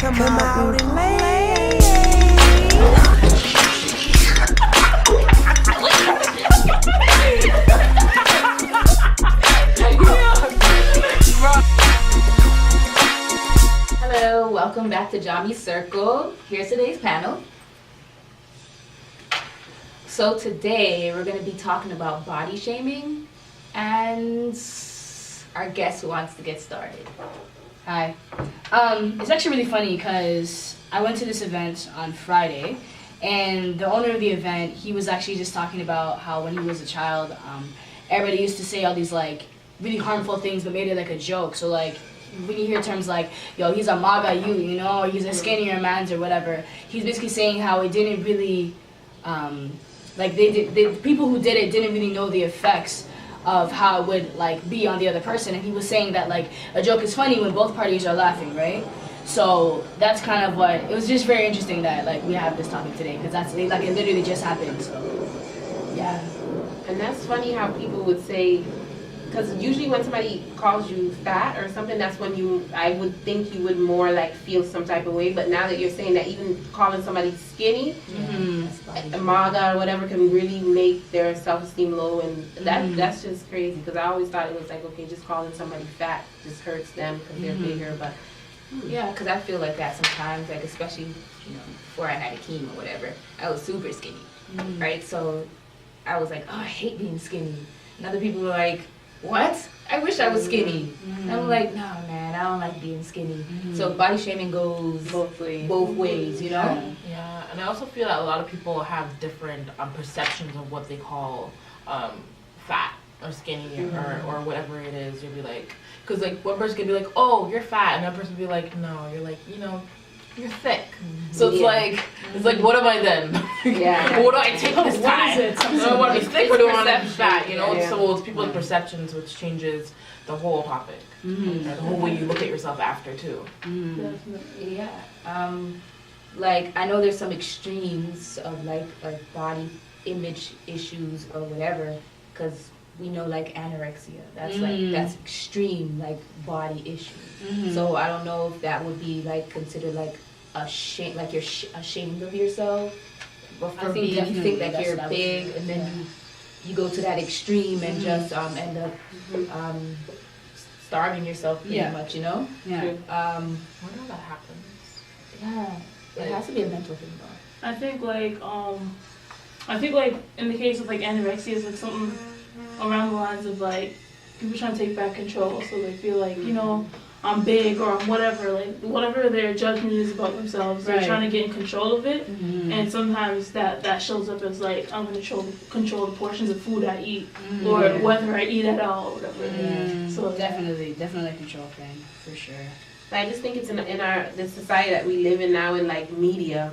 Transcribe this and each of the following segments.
come out and lay. Hello, welcome back to Jamiicircle. Here's today's panel. So today we're going to be talking about body shaming, and our guest wants to get started. Hi. It's actually really funny because I went to this event on Friday, and the owner of the event, he was actually just talking about how when he was a child, everybody used to say all these like really harmful things but made it like a joke. So like when you hear terms like, yo, he's a MAGA youth, you know, or he's a skinnier man's or whatever, he's basically saying how it didn't really, the people who did it didn't really know the effects of how it would like be on the other person, and he was saying that like a joke is funny when both parties are laughing, right? So that's kind of what it was. Just very interesting that like we have this topic today because that's like it literally just happened. So yeah, and that's funny how people would say, because usually when somebody calls you fat or something, that's when I would think you would more like feel some type of way. But now that you're saying that even calling somebody skinny, MAGA or whatever, can really make their self-esteem low, and that's just crazy. Because I always thought it was like, okay, just calling somebody fat just hurts them because they're bigger. But yeah, because I feel like that sometimes, like especially before I had a chemo or whatever, I was super skinny, right? So I was like, oh, I hate being skinny. And other people were like, what? I wish I was skinny. And I'm like, no, man, I don't like being skinny. So body shaming goes both ways, you know? Yeah, and I also feel that a lot of people have different perceptions of what they call fat or skinny or whatever it is. You'll be like, because like one person could be like, oh, you're fat, and another person would be like, no, you're like, you're thick. So it's like, what am I then? Yeah. What do I take this time? Do I want to be thick or do I want to be fat? You know, Yeah. So it's people's perceptions, which changes the whole topic, the whole way you look at yourself after too. Definitely, yeah. Like I know there's some extremes of like body image issues or whatever, because we know like anorexia. That's that's extreme like body issue. So I don't know if that would be like considered like a shame, like you're ashamed of yourself, but for being you think that you're big, and then you go to that extreme and just end up starving yourself pretty much, you know? Yeah. I wonder how that happens. Yeah, it has to be a mental thing though. I think like in the case of like anorexia, it's like something around the lines of like people trying to take back control, so they feel like I'm big or I'm whatever, like whatever their judgment is about themselves, they're trying to get in control of it. And sometimes that shows up as like I'm going to control the portions of food I eat or whether I eat at all or whatever. So definitely a control thing for sure. But I just think it's in the society that we live in now, in like media,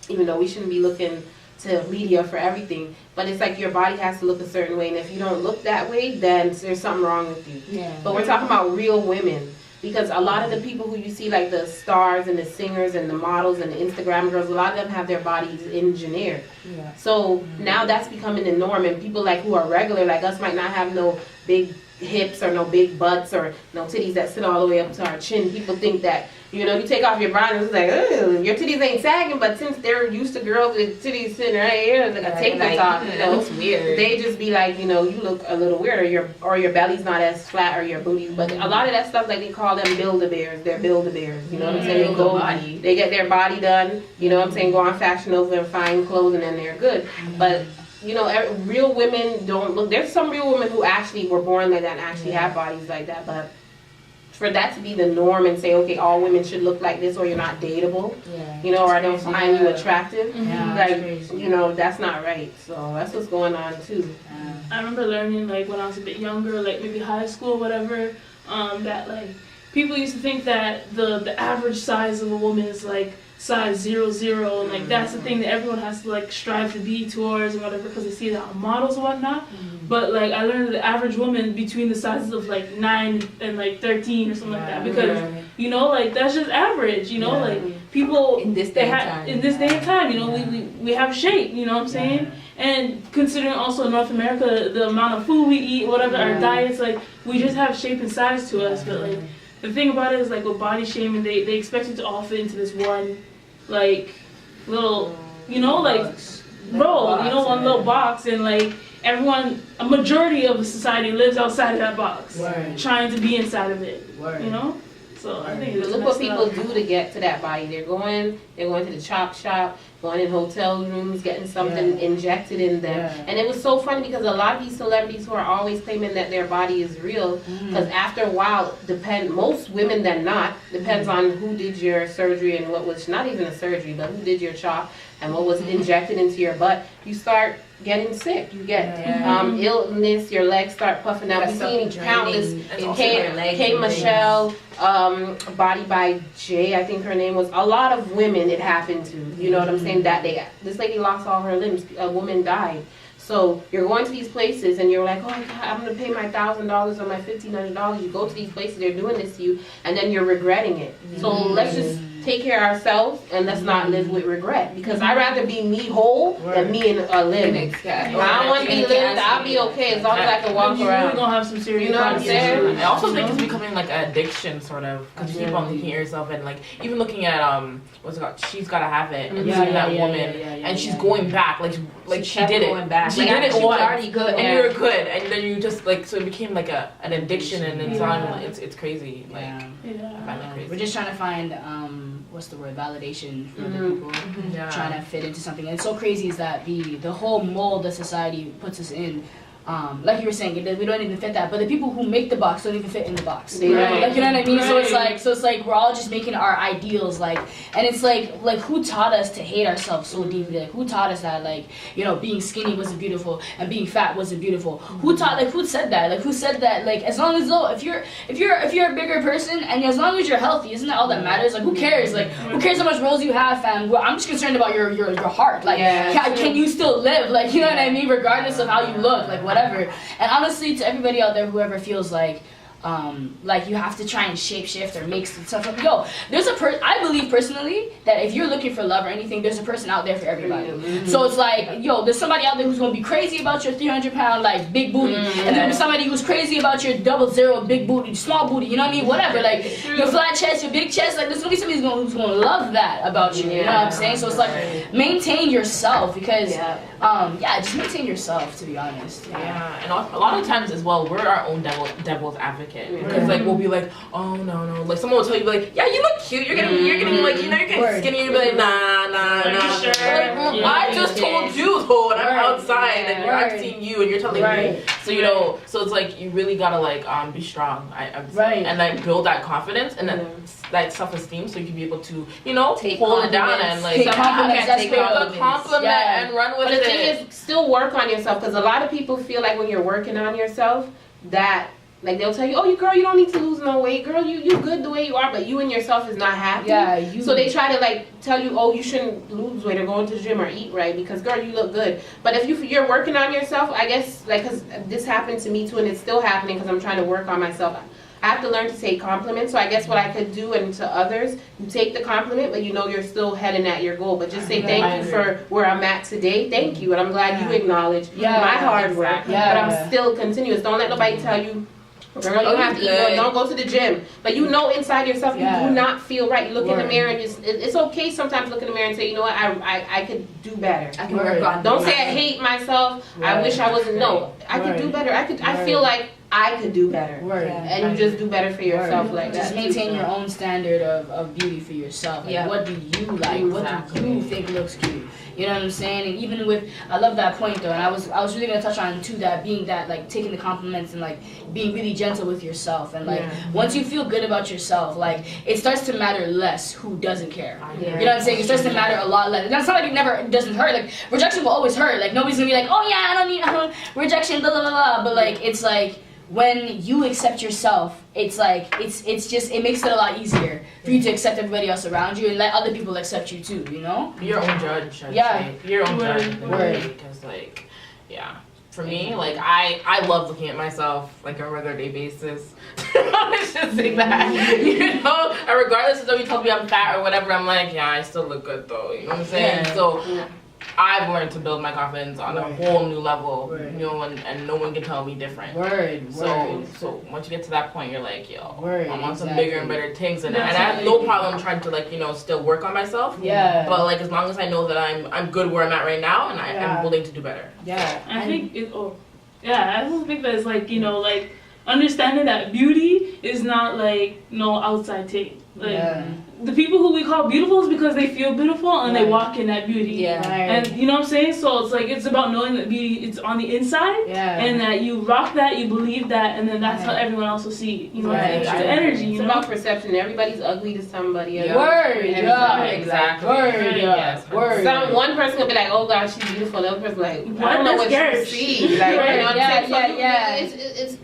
even though we shouldn't be looking to media for everything, but it's like your body has to look a certain way, and if you don't look that way, then there's something wrong with you. Yeah. But we're talking about real women, because a lot of the people who you see, like the stars and the singers and the models and the Instagram girls, a lot of them have their bodies engineered. Yeah. So now that's becoming the norm, and people like who are regular like us might not have no big hips or no big butts or no titties that sit all the way up to our chin. People think that, you take off your bra and it's like, oh, your titties ain't sagging, but since they're used to girls with titties sitting right here, like a tabletop, that looks weird. They just be like, you look a little weird, or your belly's not as flat, or your booty. But a lot of that stuff, like they call them Build-A-Bears. They're Build-A-Bears. You know what I'm saying? They get their body done. You know what I'm saying? Go on Fashion Nova and find clothes, and then they're good. But real women don't look. There's some real women who actually were born like that and actually have bodies like that, but for that to be the norm and say, okay, all women should look like this, or you're not dateable, or I don't find you attractive, that's not right. So that's what's going on too. I remember learning like when I was a bit younger, like maybe high school, whatever, that like people used to think that the average size of a woman is like size 0, and like that's the thing that everyone has to like strive to be towards and whatever, because they see that on models and whatnot. But like I learned that the average woman between the sizes of like 9 and like 13 or something like that, because like that's just average, like people in this day and time, we have shape, you know what I'm saying? And considering also North America, the amount of food we eat, whatever our diets, like we just have shape and size to us, but like the thing about it is like with body shaming, they expect you to all fit into this one, like little, like role, one little box, and like everyone, a majority of the society lives outside of that box, trying to be inside of it, So I think it's look what people do to get to that body. They're going to the chop shop, going in hotel rooms, getting something injected in them. And it was so funny because a lot of these celebrities who are always claiming that their body is real, because after a while, most women than not, depends on who did your surgery and what was, not even a surgery, but who did your chop and what was injected into your butt, you start getting sick. You get illness, your legs start puffing out. We've seen countless, K. Michelle, Body by J, I think her name was. A lot of women it happened to. You know what I'm saying? That day, this lady lost all her limbs. A woman died. So you're going to these places and you're like, oh my God, I'm going to pay my $1,000 or my $1,500. You go to these places, they're doing this to you, and then you're regretting it. So let's just take care of ourselves and let's not live with regret. Because I'd rather be me whole than me in a limb. I don't want to be limbed. I'll be okay as long as I can walk around. You're going to have some serious what I'm saying? I also think it's becoming like an addiction, sort of, because you keep on looking at yourself and like even looking at what's it called? She's Gotta Have It, and seeing that woman, and she's going back, like she did it. Going back. She did it once, already good, and you were good, and then you just like so it became like an addiction, and it's crazy. Like I find that crazy. We're just trying to find what's the word, validation for other people, trying to fit into something. And it's so crazy is that the whole mold that society puts us in, like you were saying, we don't even fit that. But the people who make the box don't even fit in the box. Like, you know what I mean? Right. So it's like we're all just making our ideals and it's like who taught us to hate ourselves so deeply? Like who taught us that being skinny wasn't beautiful and being fat wasn't beautiful? Who said that? Like who said that? Like as long as if you're a bigger person and as long as you're healthy, isn't that all that matters? Like who cares? Like who cares how much rolls you have, fam? Well, I'm just concerned about your heart. Like can you still live? Like you know what I mean? Regardless of how you look, like whatever. And honestly, to everybody out there, whoever feels like you have to try and shape-shift or make stuff up. Yo, there's I believe personally that if you're looking for love or anything, there's a person out there for everybody. So it's like, yo, there's somebody out there who's gonna be crazy about your 300-pound like big booty, and then there's somebody who's crazy about your 00 big booty, small booty. You know what I mean? Whatever. Like your flat chest, your big chest. Like there's gonna be somebody who's gonna love that about you. You know what I'm saying? So it's like maintain yourself because just maintain yourself. To be honest. And a lot of times as well, we're our own devil's advocate. Because like we'll be like, oh no, like someone will tell you like, yeah, you look cute, you're getting like you're getting skinny, and you'll be like, nah. Sure? Like, I just told you though, and I'm outside, and I've seen you, and you're telling me. So so it's like you really gotta like be strong, and like build that confidence and then that self-esteem, so you can be able to hold it down and like take compliments, take a compliment and run with it. But the thing is, still work on yourself, because a lot of people feel like when you're working on yourself that. Like they'll tell you, oh, you don't need to lose no weight, girl. You good the way you are, but you and yourself is not happy. So they try to like tell you, oh, you shouldn't lose weight or go into the gym or eat right because girl, you look good. But if you're working on yourself, I guess like because this happened to me too, and it's still happening because I'm trying to work on myself. I have to learn to take compliments. So I guess what I could do, and to others, you take the compliment, but you're still heading at your goal. But just say thank you for where I'm at today. Thank you, and I'm glad you acknowledge my hard work. But I'm still continuous. Don't let nobody tell you. Girl, you have to eat. Don't go to the gym. But inside yourself, you do not feel right. You look in the mirror, and it's okay sometimes to look in the mirror and say, you know what, I could do better. I can work on. Don't say I hate myself. I wish I wasn't. No, I could do better. I feel like I could do better. And you just do better for yourself like that. Just maintain your own standard of beauty for yourself. Like, what do you like? What do you think looks cute? You know what I'm saying? And even with, I love that point though, and I was really gonna touch on too, that being that like taking the compliments and like being really gentle with yourself, and like once you feel good about yourself, like it starts to matter less who doesn't care. You know what I'm saying? It starts to matter a lot less. That's not like it doesn't hurt. Like rejection will always hurt. Like nobody's gonna be like, oh yeah, I don't need rejection, blah blah blah. But like it's like when you accept yourself, it's like it's just it makes it a lot easier for you to accept everybody else around you and let other people accept you too. You know? Your own judge. I'd say. Your own judge. Because like, for me, like I love looking at myself like on a regular day basis. Let's just say that, and regardless of if you told me I'm fat or whatever, I'm like, I still look good though. You know what I'm saying? So. I've learned to build my confidence on a Right. whole new level, Right. you know, and no one can tell me different. Word. So once you get to that point, you're like, yo, Word, I want some exactly. bigger and better things, and That's I have right. no problem trying to like, you know, still work on myself. Yeah. But like as long as I know that I'm good where I'm at right now, and Yeah. I'm willing to do better. Yeah. I think I also think that it's like, you know, like understanding that beauty is not like no outside thing. Like Yeah. the people who we call beautiful is because they feel beautiful and they Right. walk in that beauty. Yeah. Right. And you know what I'm saying? So it's like it's about knowing that beauty it's on the inside Yeah. and that you rock that, you believe that, and then that's how Right. everyone else will see it. You know, Right. it's the I energy, It's you know? about perception. Everybody's ugly to somebody. Yeah. Word. Yeah. Exactly. Word. Yeah. Yes. Word. One person will be like, "Oh God, she's beautiful." The other person like, What "I don't know is what scared? she sees." Like, you know what I'm Yeah, saying? So yeah. It's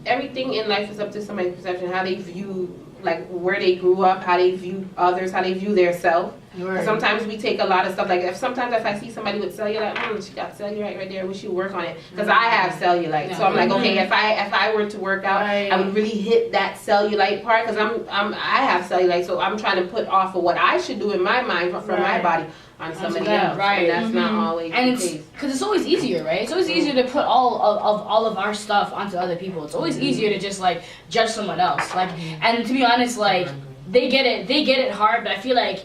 everything in life is up to somebody's perception, how they view, like where they grew up, how they view others, how they view their self. Word. Sometimes we take a lot of stuff, like sometimes if I see somebody with cellulite, she got cellulite right there, we should work on it, because I have cellulite. So I'm like, okay, if I were to work out, Right. I would really hit that cellulite part, because I have cellulite, so I'm trying to put off of what I should do in my mind for my Right. body on somebody that, else, right. and that's not always And the it's case. because it's always easier, right? It's always easier to put all of our stuff onto other people. It's always easier to just like judge someone else. Like, and to be honest, like they get it hard, but I feel like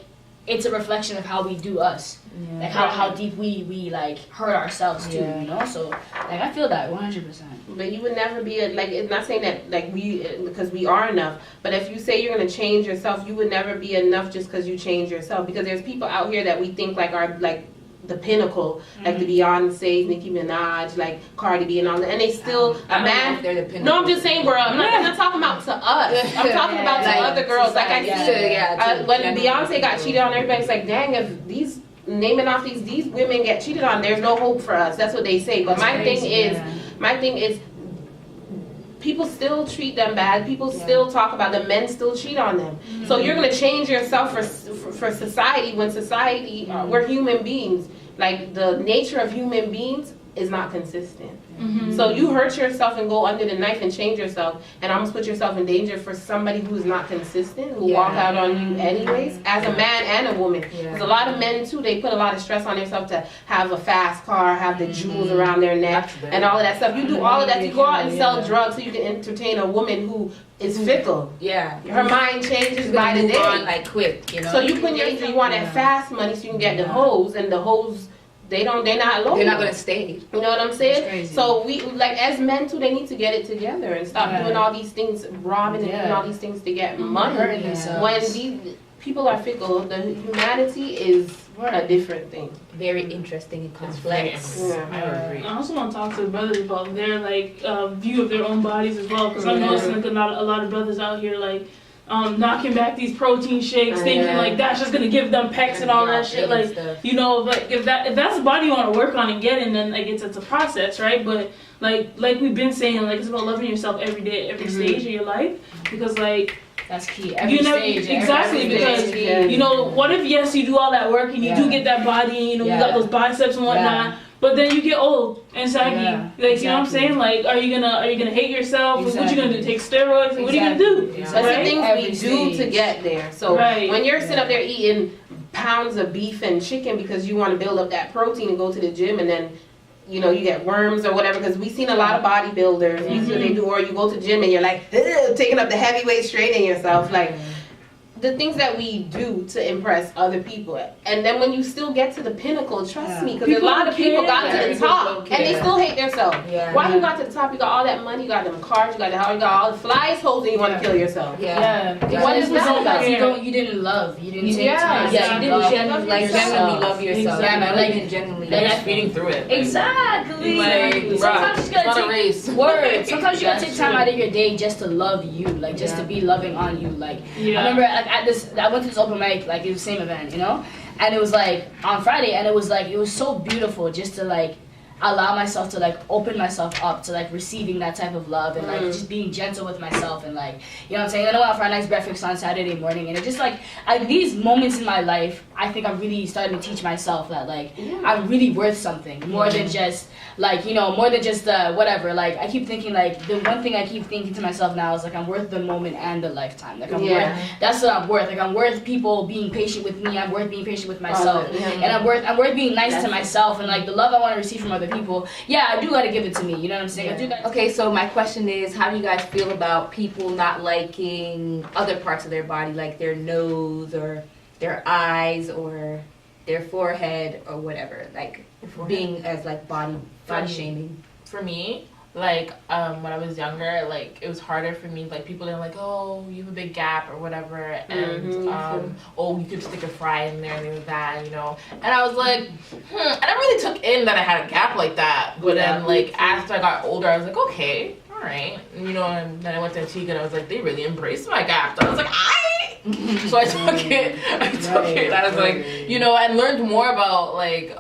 it's a reflection of how we do us. Like how deep we like hurt ourselves too, you know? So like I feel that 100%. But you would never be like, it's not saying that like because we are enough, but if you say you're going to change yourself, you would never be enough just because you change yourself, because there's people out here that we think like are like the pinnacle, like the Beyonce, Nicki Minaj, like Cardi B and all that, and they still I don't know if they're the pinnacle. No, I'm just saying, bro. I'm not talking about to us. I'm talking about to Like, other girls. Like I see, when general Beyonce got people. cheated on, everybody's like, dang, if these naming off these women get cheated on, there's no hope for us. That's what they say. But my thing is, people still treat them bad. People still talk about them. Men still cheat on them. So you're gonna change yourself for society when society we're human beings. Like the nature of human beings is not consistent. So you hurt yourself and go under the knife and change yourself and almost put yourself in danger for somebody who's not consistent, who walk out on you anyways, as a man and a woman. Because a lot of men too, they put a lot of stress on themselves to have a fast car, have the jewels around their neck, and all of that stuff. You do all of that, you go out and sell drugs so you can entertain a woman who is fickle. Her mind changes by the Move on, day. like quick, you know. So you want that fast money so you can get the hoes, and the hoes, they're not loyal. They're not gonna stay. You know what I'm saying? crazy. So we, like as men too, they need to get it together and stop doing all these things, robbing and doing all these things to get money. Hurting themselves. When these people are fickle, the humanity is a different thing. Very interesting and It's very complex. interesting. I agree. I also want to talk to the brothers about their like view of their own bodies as well, because I'm noticing like a lot of brothers out here like knocking back these protein shakes, thinking like that's just gonna give them pecs and all that shit. Like, you know, like if that's the body you want to work on and get in, then like it's a process, right? But like we've been saying, like it's about loving yourself every day, every stage of your life, because like. That's key. Every stage. Exactly, because you know, what if yes you do all that work and you do get that body, you know, you got those biceps and whatnot, but then you get old and saggy. Like you know what I'm saying? Like are you gonna hate yourself? What you gonna do? Take steroids? What are you gonna do? That's the things we do to get there. So when you're sitting up there eating pounds of beef and chicken because you want to build up that protein and go to the gym, and then you know, you get worms or whatever, because we've seen a lot of bodybuilders, we see what they do, or you go to the gym and you're like, ugh, taking up the heavy weight, straining yourself, like, the things that we do to impress other people. And then when you still get to the pinnacle, trust me, because a lot of people got to the top and they still hate themselves. Why you got to the top? You got all that money, you got them cars, you got the house, you got all the flies, holes, and you want to kill yourself. What is that? You didn't love. You didn't take time. You didn't genuinely yourself. love yourself. Yeah, man, like genuinely. You're just feeding through it. Exactly. Like, Sometimes you it's not a gotta race. take word. Sometimes you gotta take time out of your day just to love you, like just to be loving on you. Like I remember like, I went to this open mic, like it was the same event, you know, and it was like on Friday, and it was so beautiful just to like allow myself to like open myself up to like receiving that type of love and like just being gentle with myself and like, you know what I'm saying? Then I went out for a nice breakfast on Saturday morning, and it just like these moments in my life, I think I'm really starting to teach myself that like I'm really worth something more than just like, you know, more than just whatever. Like I keep thinking like the one thing I keep thinking to myself now is like I'm worth the moment and the lifetime. Like I'm worth, that's what I'm worth. Like I'm worth people being patient with me. I'm worth being patient with myself, and I'm worth being nice to myself and like the love I want to receive from other people. Yeah, I do gotta give it to me. You know what I'm saying? I do gotta. Okay, so my question is, how do you guys feel about people not liking other parts of their body, like their nose or their eyes or their forehead or whatever, like being as like body shaming? For me, like when I was younger, like it was harder for me. Like people didn't like, oh, you have a big gap or whatever, and oh, you could stick a fry in there and things like that, you know. And I was like, I never really took in that I had a gap like that. But then like after I got older, I was like, okay, all right, you know. And then I went to Antigua and I was like, they really embraced my gap. So I was like, so I took it. I was like, you know, and learned more about like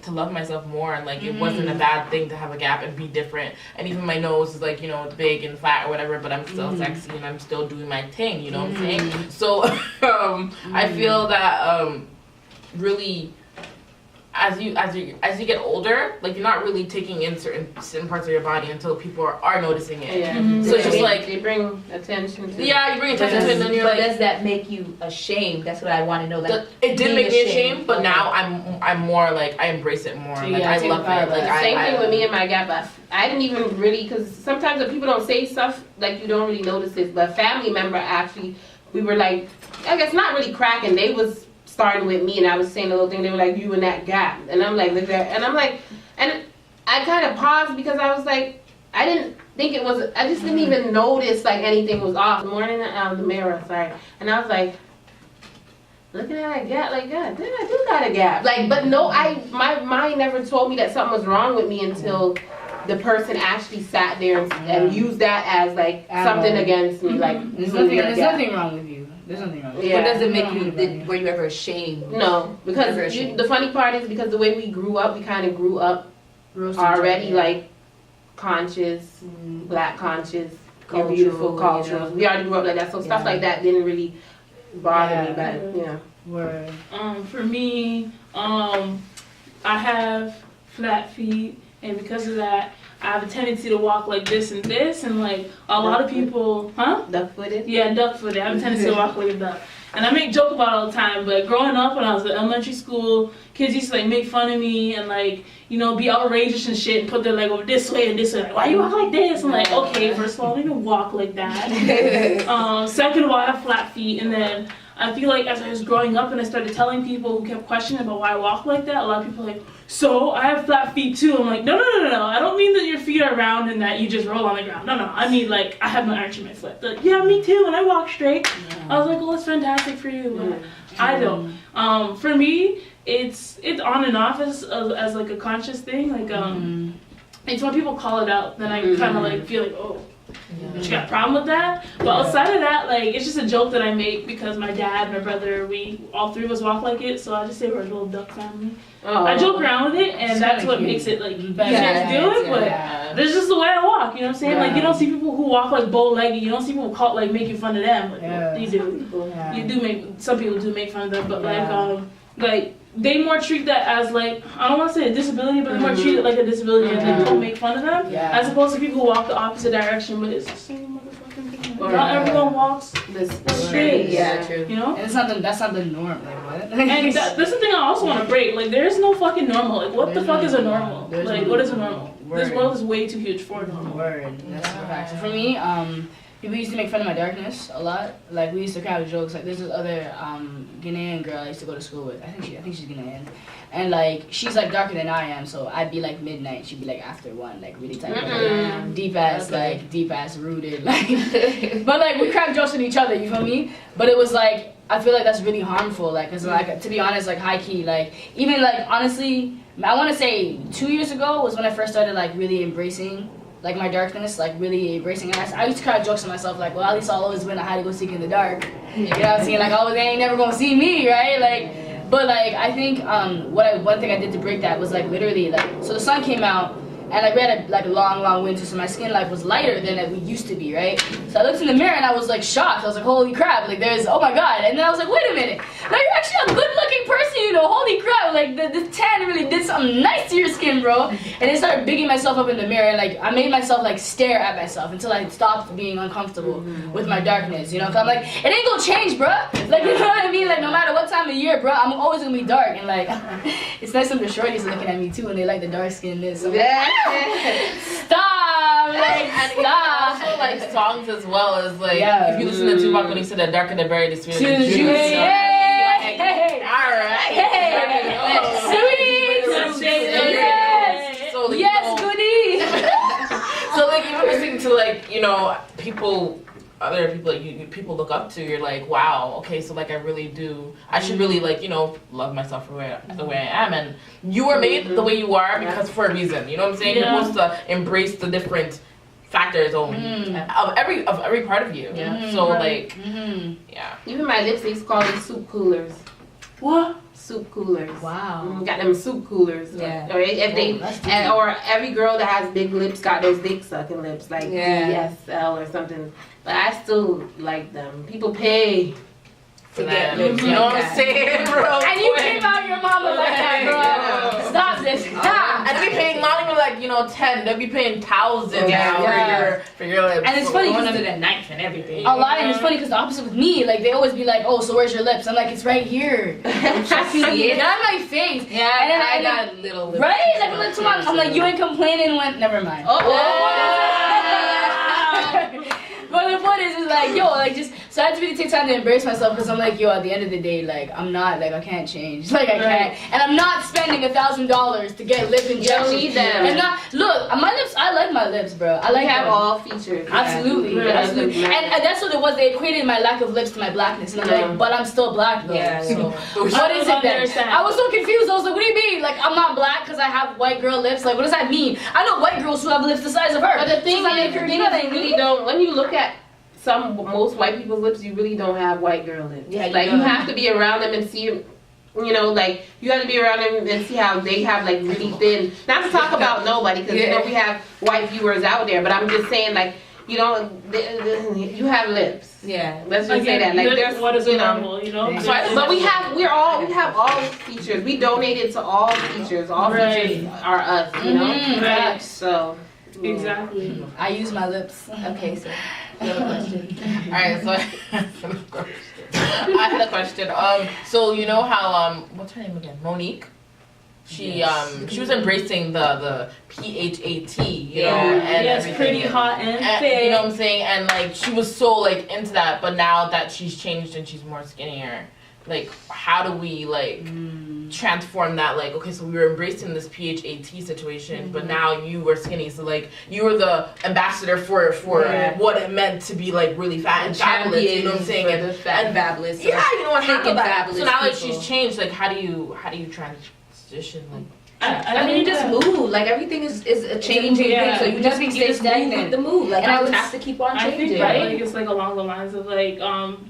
to love myself more, and like it wasn't a bad thing to have a gap and be different, and even my nose is like, you know, big and flat or whatever, but I'm still sexy and I'm still doing my thing, you know what I'm saying? So I feel that really as you get older, like you're not really taking in certain parts of your body until people are noticing it. So it's just like they bring attention to you bring attention to it, and then you're but like, does that make you ashamed? That's what I want to know. Like, it did make me ashamed, but now I'm more like I embrace it more. Like I love it. Like same thing with me and my gap. I didn't even really, because sometimes when people don't say stuff, like you don't really notice it. But a family member actually, we were like, I guess not really cracking. They was starting with me, and I was saying a little thing. They were like, you in that gap, and I'm like, look there, and I'm like, and I kind of paused because I was like, I didn't think it was. I just didn't even notice like anything was off. Morning, the mirror, sorry, and I was like, looking at that gap, like, God, then I do got a gap, like, but no, my mind never told me that something was wrong with me until the person actually sat there and used that as like something against me, like there's nothing wrong with you. There's nothing wrong with you. What does it make you? Were you ever ashamed? No, because the funny part is because the way we grew up, we kind of grew up already like conscious, black conscious, cultural, beautiful, cultural. You know? We already grew up like that, so stuff like that didn't really bother me. But you know, Word. For me, I have flat feet, and because of that, I have a tendency to walk like this, and like a lot of people, duck-footed? Yeah, duck-footed. I have a tendency to walk like a duck. And I make joke about it all the time, but growing up when I was in elementary school, kids used to like make fun of me and like, you know, be outrageous and shit and put their leg over this way and this way. Like, why you walk like this? I'm like, okay, first of all, I don't even walk like that. Second of all, I have flat feet, and then I feel like as I was growing up and I started telling people who kept questioning about why I walk like that, a lot of people were like, so I have flat feet too. I'm like, no. I don't mean that your feet are round and that you just roll on the ground. No. I mean like I have no arch in my foot. They're like, yeah, me too. And I walk straight. I was like, well, that's fantastic for you, but I don't. For me, it's on and off as like a conscious thing. Like it's when people call it out, then I kind of like feel like, oh. She got a problem with that, but outside of that, like it's just a joke that I make because my dad, my brother, we all three of us walk like it, so I just say we're a little duck family. I joke around with it, and that's what makes it like easier to do it. But that's just the way I walk. You know what I'm saying? Like you don't see people who walk like bow-legged. You don't see people call like making fun of them. Like, you do. You do make some people do make fun of them, but like they more treat that as like, I don't want to say a disability, but they more treat it like a disability and they don't make fun of them, as opposed to people who walk the opposite direction, but it's the same motherfucking thing. Not everyone walks straight. Yeah, true. You know? And that's not the norm. Like what? And that's the thing I also want to break. Like there's no fucking normal. Like what the fuck is a normal? Like what is a normal? This world is way too huge for normal. Word. That's the fact. So for me, people used to make fun of my darkness a lot. Like we used to crack jokes. Like there's this other Ghanaian girl I used to go to school with. I think she's Ghanaian, and like she's like darker than I am. So I'd be like midnight. She'd be like after 1, like really tight, like, deep ass rooted. Like, but like we crack jokes with each other. You feel me? But it was like I feel like that's really harmful. Like, cause like to be honest, like high key, like even like honestly, I want to say 2 years ago was when I first started like really embracing. Like my darkness, like really embracing it. I used to crack jokes to myself, like, well, at least I'll always win. I had to go seek in the dark. You know what I'm saying? Like, oh, they ain't never gonna see me, right? Like, But like I think one thing I did to break that was like literally like so the sun came out and like we had a long winter, so my skin like was lighter than it used to be, right? So I looked in the mirror and I was like shocked. I was like, holy crap, like there's oh my god. And then I was like, wait a minute, now you're actually a good looking person, you know, holy crap, like the tan really did something nice to your skin, bro. And I started bigging myself up in the mirror and like I made myself like stare at myself until I stopped being uncomfortable with my darkness, you know? Cause I'm like, it ain't gonna change, bro. Like you know what I mean? Like no matter what time of year, bro, I'm always gonna be dark. And like it's nice when the shorties are looking at me too and they like the dark skinness. So stop! Like, stop! Also, like songs as well as like if you listen to Tupac when he said "the darker the berry, the sweeter the juice." Hey! Alright. Sweet! Yes! So, like, Yes, goodie! So like even listening to like other people like you people look up to, you're like, wow, okay, so like I should really like, love myself for the way I am, and you were made the way you are because for a reason, you know what I'm saying? Yeah. You're supposed to embrace the different factors of every part of you. Yeah. So Right. like yeah. Even my lipsticks call them soup coolers. What? Soup coolers. Wow. Got them soup coolers. Yeah. Right? If they that's deep. or every girl that has big lips got those dick sucking lips, like DSL or something. But I still like them. People pay For to get them, lips. you know like what I'm that. saying, bro? And you came out your mama like that, bro. Stop this. Stop. And they be paying not even like 10. They'll be paying thousands Yeah. for your lips. And it's funny Going because under the knife and everything. a lot, and it's funny because the opposite with me, like they always be like, "Oh, so where's your lips?" I'm like, "It's right here." Get out of my face. Yeah, And then I got little lips. Right? Like I'm like, come on. I'm like, you ain't complaining when. Never mind. But the point is like, yo, like just so I had to really take time to embrace myself because I'm like, yo, at the end of the day, like I'm not like I can't change, like I can't, and I'm not spending $1,000 to get lip injections. You don't need them. And not look, my lips. I like my lips, bro. I like They have them. all features. Absolutely, Yeah. absolutely. And that's what it was. They equated my lack of lips to my blackness, and I'm like, but I'm still black though. Yeah, So yeah. what is it then? Understand. I was so confused. I was like, what do you mean? Like I'm not black because I have white girl lips? Like what does that mean? I know white girls who have lips the size of her. But the thing So is, you know what I you really mean? don't. When you look at most white people's lips, you really don't have white girl lips. Yeah, you like don't. you have to be around them and see. Like you have to be around them and see how they have like really thin. Not to talk about nobody, because we have white viewers out there, but I'm just saying like you have lips. Yeah. Let's just say that. Like there's what is normal, you know? Yeah. But we have all features. We donated to all features. All features are us, you know. Right. So Exactly. I use my lips. Okay, so another question. Alright, so I had a question. So you know how what's her name again? Monique. She was embracing the PHAT, you know, and yes, everything. pretty hot and thick. You know what I'm saying? And like she was so like into that, but now that she's changed and she's more skinnier, like how do we like transform that? Like, okay, so we were embracing this PHAT situation, but now you were skinny, so like you were the ambassador for what it meant to be like really fat and fabulous, you know what I'm saying? For the fat and fabulous. Yeah, you know what happened. Fabulous So now that people. she's changed, like how do you transition? Like, I mean, you just move. Like everything is a changing Yeah. thing, so you just Nothing stay stays stagnant stagnant. with the move. Like And I you would- have to keep on I changing, think right? like it's like along the lines of like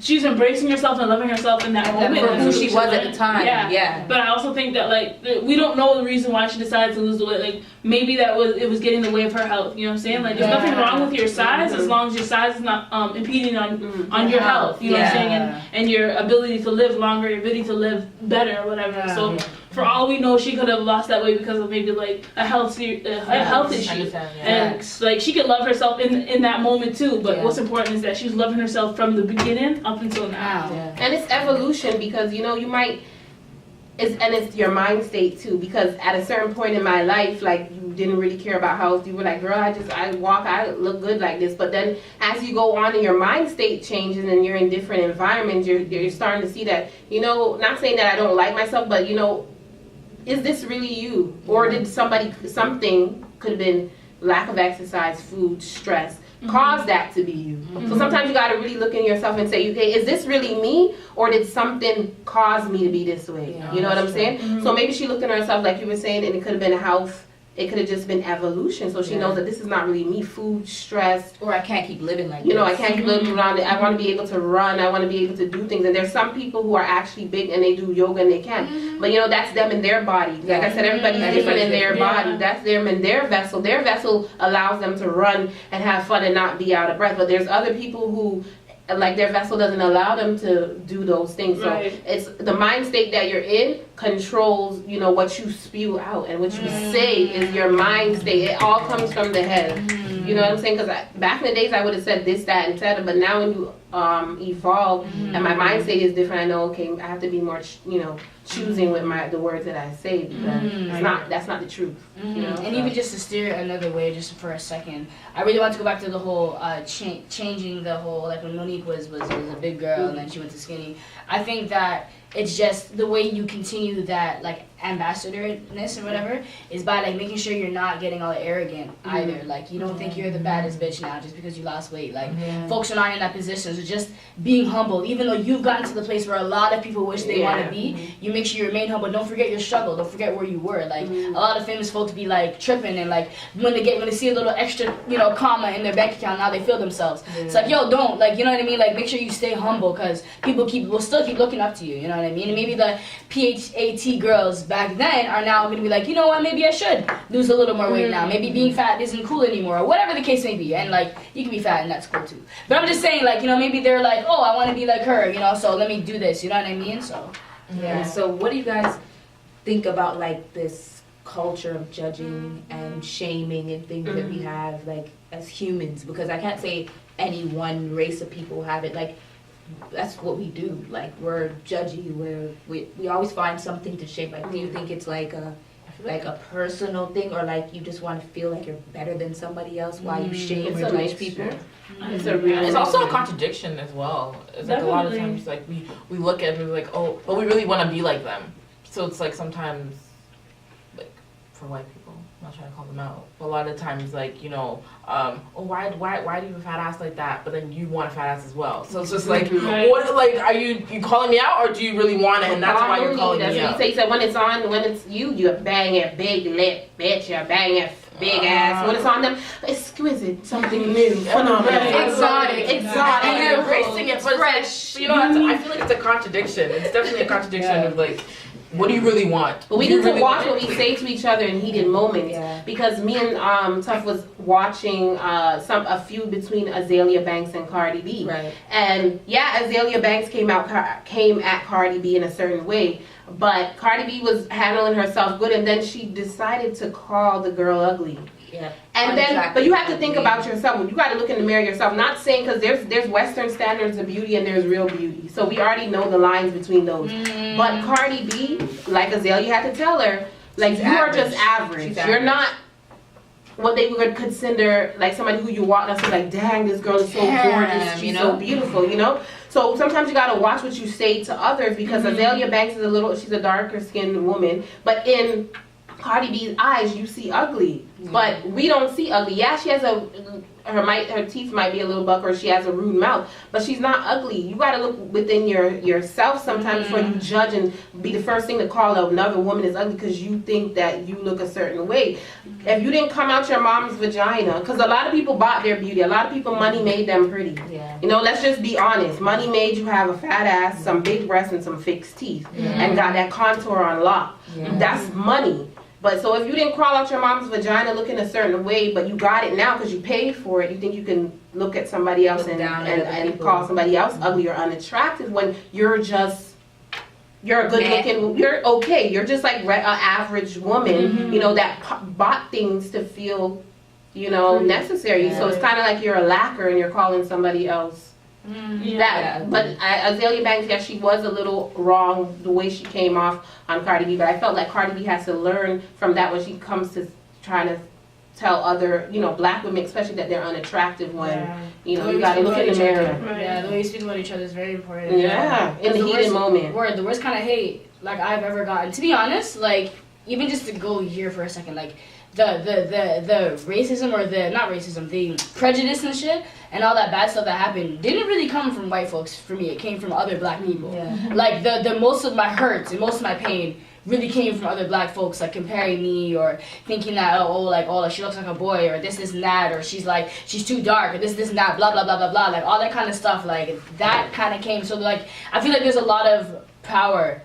she's embracing herself and loving herself in that And moment. for That's who what she should was at learn. the time. Yeah. But I also think that like we don't know the reason why she decided to lose the weight. Like maybe it was getting in the way of her health. You know what I'm saying? Like there's nothing wrong with your size as long as your size is not impeding on your health. You know what I'm saying? And your ability to live longer, your ability to live better, or whatever. So for all we know, she could have lost that weight because of maybe like a health issue. And like she could love herself in that moment too. But what's important is that she's loving herself from the beginning up until now. And it's evolution, because you might. It's your mind state too, because at a certain point in my life, like you didn't really care about health. You were like, girl, I look good like this. But then as you go on and your mind state changes and you're in different environments, you're starting to see that, not saying that I don't like myself, but is this really you? Or did something could have been lack of exercise, food, stress, cause that to be you? So sometimes you got to really look in yourself and say, okay, is this really me, or did something cause me to be this way? You know what I'm saying? So maybe she looked in herself, like you were saying, and it could have been a health It could have just been evolution. So she knows that this is not really me. Food, stress. Or I can't keep living like You know, this. I can't keep living around it. I want to be able to run. I want to be able to do things. And there's some people who are actually big and they do yoga and they can. But, you know, that's them in their body. Like I said, everybody's different in their body. That's them in their vessel. Their vessel allows them to run and have fun and not be out of breath. But there's other people who, like, their vessel doesn't allow them to do those things. So it's the mind state that you're in controls, you know, what you spew out, and what you say is your mind state. It all comes from the head. You know what I'm saying? Because back in the days I would have said this, that, and etc. But now when you evolve and my mind state is different, I know, okay, I have to be more, you know, choosing with the words that I say, because that's not the truth. You know? And even just to steer it another way, just for a second, I really want to go back to the whole changing the whole, like when Monique was a big girl and then she went to skinny. I think that it's just the way you continue that, like, ambassadorness or whatever, is by, like, making sure you're not getting all arrogant either. Like, you don't think you're the baddest bitch now just because you lost weight. Like, folks are not in that position. So just being humble, even though you've gotten to the place where a lot of people wish they want to be, you make sure you remain humble. Don't forget your struggle. Don't forget where you were. Like, a lot of famous folks be, like, tripping, and, like, when they see a little extra, you know, comma in their bank account, now they feel themselves. It's like, yo, don't, like, you know what I mean? Like, make sure you stay humble, because people will still keep looking up to you, you know what I mean? And maybe the PHAT girls back then are now going to be like, you know what, maybe I should lose a little more weight now. Maybe being fat isn't cool anymore, or whatever the case may be. And, like, you can be fat and that's cool too. But I'm just saying, like, you know, maybe they're like, oh, I want to be like her, you know, so let me do this, you know what I mean? So, Yeah. So what do you guys think about, like, this culture of judging and shaming and things that we have, like, as humans? Because I can't say any one race of people have it. Like, that's what we do. Like, we're judgy. We always find something to shame. Like, do you think it's like a personal thing, or like you just want to feel like you're better than somebody else while you shame or judge people? It's also a contradiction as well. It's like a lot of times, like we look at it and we're like, oh, but we really want to be like them. So it's like sometimes, like, for white people, I'm not trying to call them out, but a lot of times, like, you know, oh, why do you have a fat ass like that? But then you want a fat ass as well. So it's just like, what, like, are you calling me out, or do you really want it, and that's why you're calling me out? That's what you say. So when it's on, when it's you bang your big lip, bitch, you bang your big ass. When it's on them, exquisite, something new, phenomenal, exotic. And you're embracing it, but fresh. You know, I feel like it's a contradiction. It's definitely a contradiction of, like, what do you really want? But we need to watch what we say to each other in heated moments. Because me and Tuff was watching a feud between Azalea Banks and Cardi B. Right. And yeah, Azalea Banks came at Cardi B in a certain way. But Cardi B was handling herself good, and then she decided to call the girl ugly. Yeah. And then, but you have to think about yourself. You got to look in the mirror yourself. Not saying, because there's Western standards of beauty and there's real beauty. So we already know the lines between those. But Cardi B, like Azalea had to tell her, like, you are just average. You're not what they would consider like somebody who you walk and say, like, dang, this girl is so gorgeous, she's so beautiful, you know? So sometimes you gotta watch what you say to others, because Azalea Banks is she's a darker skinned woman, but in Cardi B's eyes, you see ugly, but we don't see ugly. Yeah, she has her teeth might be a little buck, or she has a rude mouth, but she's not ugly. You gotta look within yourself sometimes before you judge and be the first thing to call another woman is ugly because you think that you look a certain way. If you didn't come out your mom's vagina, because a lot of people bought their beauty, a lot of people, money made them pretty. You know, let's just be honest. Money made you have a fat ass, some big breasts, and some fixed teeth, and got that contour on lock. That's money. But so if you didn't crawl out your mom's vagina looking a certain way, but you got it now because you paid for it, you think you can look at somebody else and call somebody else ugly or unattractive when you're a good looking, you're okay. You're just like an average woman, you know, that bought things to feel, you know, necessary. So it's kind of like you're a lacquer and you're calling somebody else. But Azalea Banks, yeah, she was a little wrong the way she came off on Cardi B, but I felt like Cardi B has to learn from that when she comes to trying to tell other, you know, black women especially, that they're unattractive when, you know, you gotta look in the mirror. Yeah, the way you speak about each other is very important. In the heated moment. The worst kind of hate, like, I've ever gotten, to be honest, like, even just to go here for a second, like, the racism or the not racism, the prejudice and shit and all that bad stuff that happened didn't really come from white folks for me. It came from other black people. Yeah. Like the most of my hurts and most of my pain really came from other black folks, like comparing me or thinking that she looks like a boy or this and that, or she's too dark or this and that, blah blah blah blah blah, like all that kind of stuff, like that kind of came. So like I feel like there's a lot of power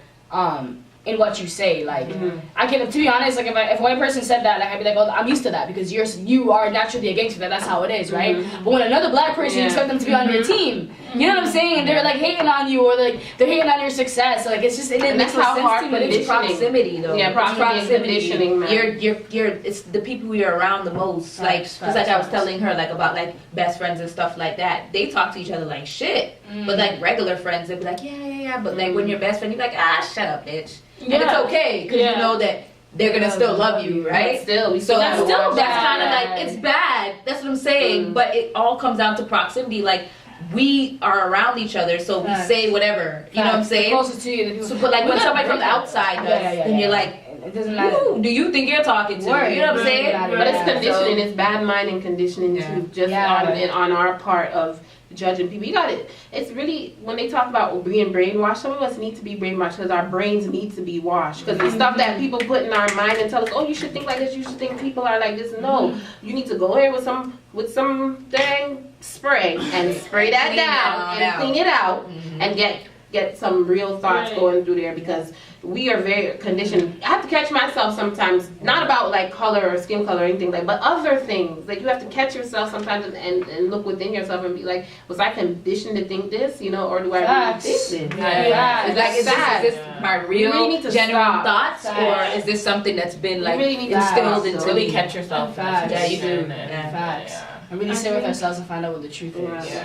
in what you say. Like I can, to be honest, like if one person said that, like I'd be like, well, I'm used to that because you are naturally a gangster. That's how it is, right? But when another black person, you expect them to be on your team. You know what I'm saying? And they're like hating on you, or like they're hating on your success. Like it's just it And makes that's no how sense hard to me. It's proximity though. Yeah, proximity and conditioning, man. You're it's the people you're around the most. Like, because like I was telling her like about like best friends and stuff like that. They talk to each other like shit. But like regular friends, they'd be like, yeah. But like when you're best friend, you're like, shut up, bitch. And it's okay because you know that they're gonna still love you, right? Still, so that's kind of like it's bad. That's what I'm saying. But it all comes down to proximity. Like we are around each other, so we say whatever. You know what I'm saying? Closer to you, so, but like when somebody from the outside does, then you're like, it doesn't matter. who do you think you're talking to? You know what I'm saying? But it's conditioning. It's bad mind and conditioning too. Just on our part of judging people. You got it. It's really, when they talk about being brainwashed, some of us need to be brainwashed because our brains need to be washed. Because the stuff that people put in our mind and tell us, oh, you should think like this, you should think people are like this. No, you need to go here with some dang spray and spray that down and clean it out and get some real thoughts going through there, because we are very conditioned. I have to catch myself sometimes, not about like color or skin color or anything like, but other things. Like you have to catch yourself sometimes and look within yourself and be like, was I conditioned to think this, you know, or do I really think this? Is this my real genuine thoughts, or is this something that's been like instilled into really me? Catch yourself. Yeah, you do. Facts. And really sit with ourselves and find out what the truth is.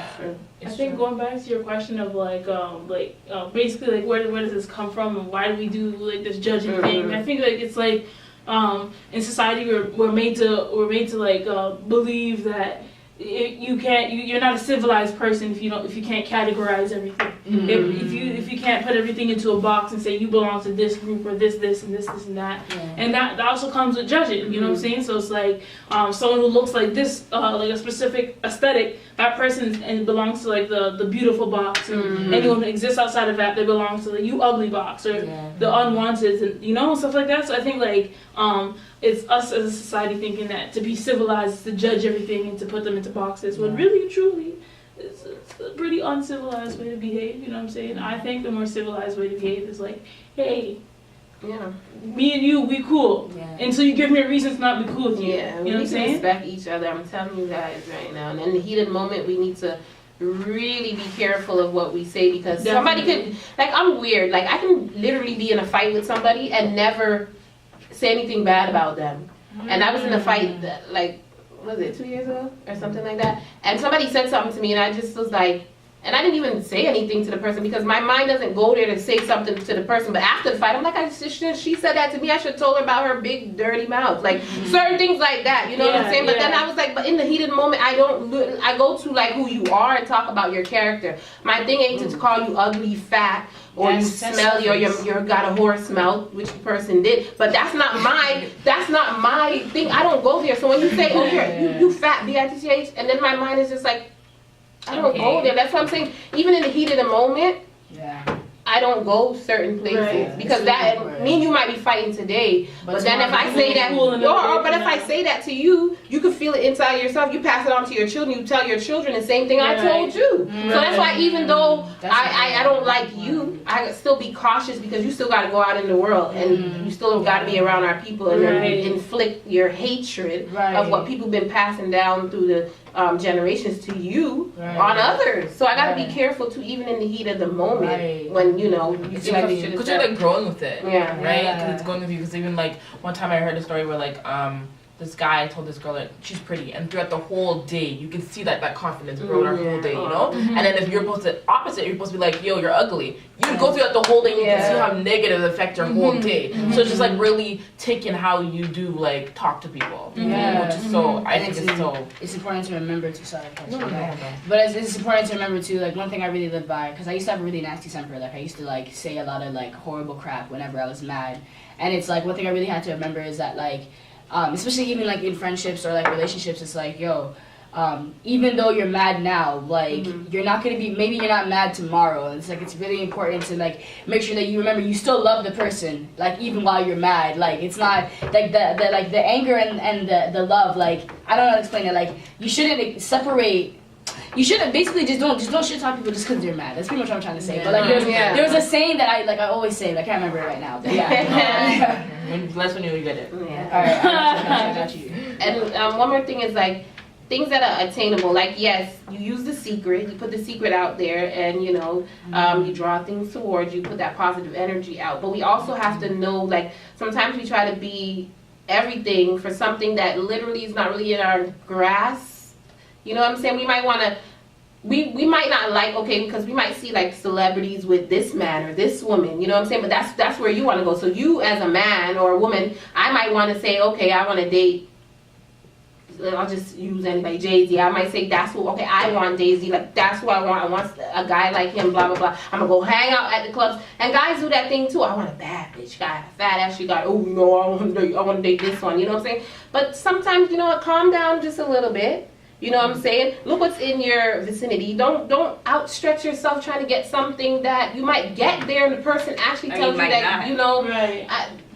I think going back to your question of basically like where does this come from and why do we do like this judging thing? I think like it's like in society we're made to like believe that you're not a civilized person if you can't categorize everything. If you can't put everything into a box and say you belong to this group or this and this and that. And that also comes with judging, you know what I'm saying? So it's like someone who looks like this, like a specific aesthetic, that person and belongs to like the beautiful box, and anyone who exists outside of that, they belong to the you ugly box or the unwanted, and you know, stuff like that. So I think like it's us as a society thinking that to be civilized is to judge everything and to put them into boxes, when really truly it's a pretty uncivilized way to behave, you know what I'm saying? I think the more civilized way to behave is like, hey, me and you, we cool. Until you give me a reason to not be cool with you. Yeah, you know what I'm saying? We need to respect each other. I'm telling you guys right now. And in the heat of the moment, we need to really be careful of what we say, because somebody could, like, I'm weird. Like, I can literally be in a fight with somebody and never say anything bad about them. And I was in a fight that, like, was it 2 years ago or something like that? And somebody said something to me and I just was like, and I didn't even say anything to the person because my mind doesn't go there to say something to the person. But after the fight, I'm like, she said that to me. I should have told her about her big dirty mouth, like certain things like that. You know what I'm saying? But then I was like, but in the heat of the moment, I go to like who you are and talk about your character. My thing ain't to call you ugly, fat, or you smelly, or you're got a horse smell, which the person did. But that's not my thing. I don't go there. So when you say, oh, you fat, B-I-T-C-H, and then my mind is just like, I don't go there. That's what I'm saying. Even in the heat of the moment, I don't go certain places because me and you might be fighting today, but then if I say that, but if I say that to you, you can feel it inside yourself. You pass it on to your children. You tell your children the same thing I told you. So that's why even though I don't like you, I still be cautious because you still got to go out in the world and you still got to be around our people and then inflict your hatred of what people been passing down through the generations to you on others. So I gotta be careful too, even in the heat of the moment when you feel like because you're like growing with it, right? Because it's going with you. Because even like one time I heard a story where like this guy told this girl that she's pretty, and throughout the whole day you can see that confidence grow her whole day, you know. And then if you're supposed to opposite, you're supposed to be like, yo, you're ugly. You go throughout the whole day, and you can see how negative it affects your whole day. So it's just like really taking how you do like talk to people, which is so. I think it's so. It's important to remember to but it's important to remember too. Like one thing I really live by, because I used to have a really nasty temper. Like I used to like say a lot of like horrible crap whenever I was mad, and it's like one thing I really had to remember is that like. especially even like in friendships or like relationships, it's like, yo, even though you're mad now, like you're not gonna be, maybe you're not mad tomorrow. And it's like, it's really important to like make sure that you remember you still love the person, like even while you're mad. Like it's not like the anger and the love, like I don't know how to explain it. Like you shouldn't separate. You shouldn't basically just don't shit talk people just because they're mad. That's pretty much what I'm trying to say. Yeah. But like there was a saying that I always say, but I can't remember it right now. But yeah. That's when you get it. Yeah. All right, I got you. And one more thing is like things that are attainable. Like yes, you use the secret, you put the secret out there, and you know you draw things towards you, put that positive energy out. But we also have to know, like sometimes we try to be everything for something that literally is not really in our grasp. You know what I'm saying? We might want to, we might not like, okay, because we might see like celebrities with this man or this woman, you know what I'm saying? But that's where you want to go. So you as a man or a woman, I might want to say, okay, I want to date, I'll just use anybody, Jay-Z. I might say that's what, okay, I want Jay-Z, like that's who I want. I want a guy like him, blah, blah, blah. I'm going to go hang out at the clubs. And guys do that thing too. I want a bad bitch guy, a fat ass guy. Oh, no, I want to date this one, you know what I'm saying? But sometimes, you know what, calm down just a little bit. You know what I'm saying? Look what's in your vicinity. Don't outstretch yourself trying to get something that you might get there and the person actually tells you that, you know,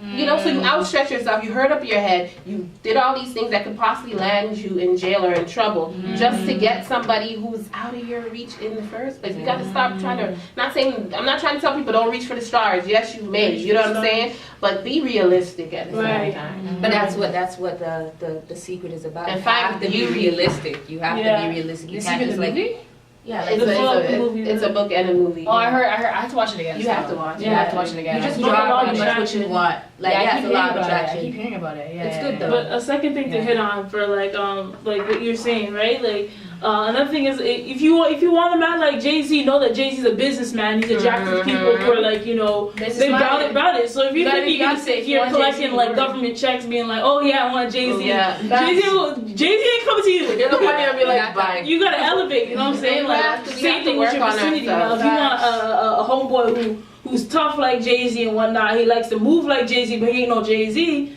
you know, so you outstretch yourself, you hurt up your head, you did all these things that could possibly land you in jail or in trouble just to get somebody who's out of your reach in the first place. We got to stop trying to, I'm not trying to tell people don't reach for the stars. Yes, you may, you know what I'm saying? But be realistic at the same time. But that's what the secret is about. In You fact, have to be realistic. You have to be realistic. You can't just like, yeah, like It's a book and a movie. Oh, I heard. I have to watch it again. You have to watch it. Yeah, I have to watch it again. you just I draw keep- pretty much what you want. Like I yeah, keep it's a lot hearing of about it. I attraction. keep hearing about it. Yeah, It's yeah, good yeah. though. But a second thing to hit on for like what you're saying, right? Like another thing is if you want a man like Jay-Z, know that Jay-Z's a businessman. He's attracted to people who are like, you know, they about it. So if you think you're gonna sit here collecting like government checks, being like, oh yeah, I want Jay-Z. Jay-Z ain't coming to you. You're the one to be like, bye. You gotta elevate. You know what I'm saying? Like same thing with your vicinity. Now, if you want a homeboy who's tough like Jay-Z and whatnot, he likes to move like Jay-Z, but he ain't no Jay-Z.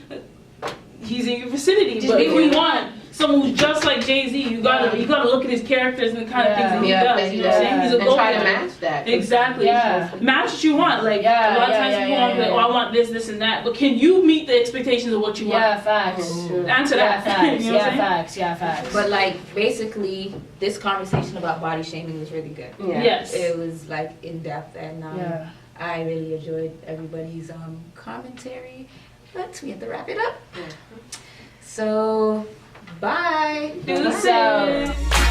He's in your vicinity. But if you want someone who's just like Jay-Z, you gotta look at his characters and the kind of things that he does. You know what I'm saying? He's a and try to go-getter. match that. Exactly. Yeah. Match what you want. Like a lot of times people want to be like, oh, I want this, and that. But can you meet the expectations of what you want? Yeah, facts. Answer that. Facts. You know what I'm saying? Facts. Yeah, facts. But like basically, this conversation about body shaming was really good. Yeah. Yes. It was like in depth, and yeah. I really enjoyed everybody's commentary. But we have to wrap it up. So bye. Deuces. Peace out.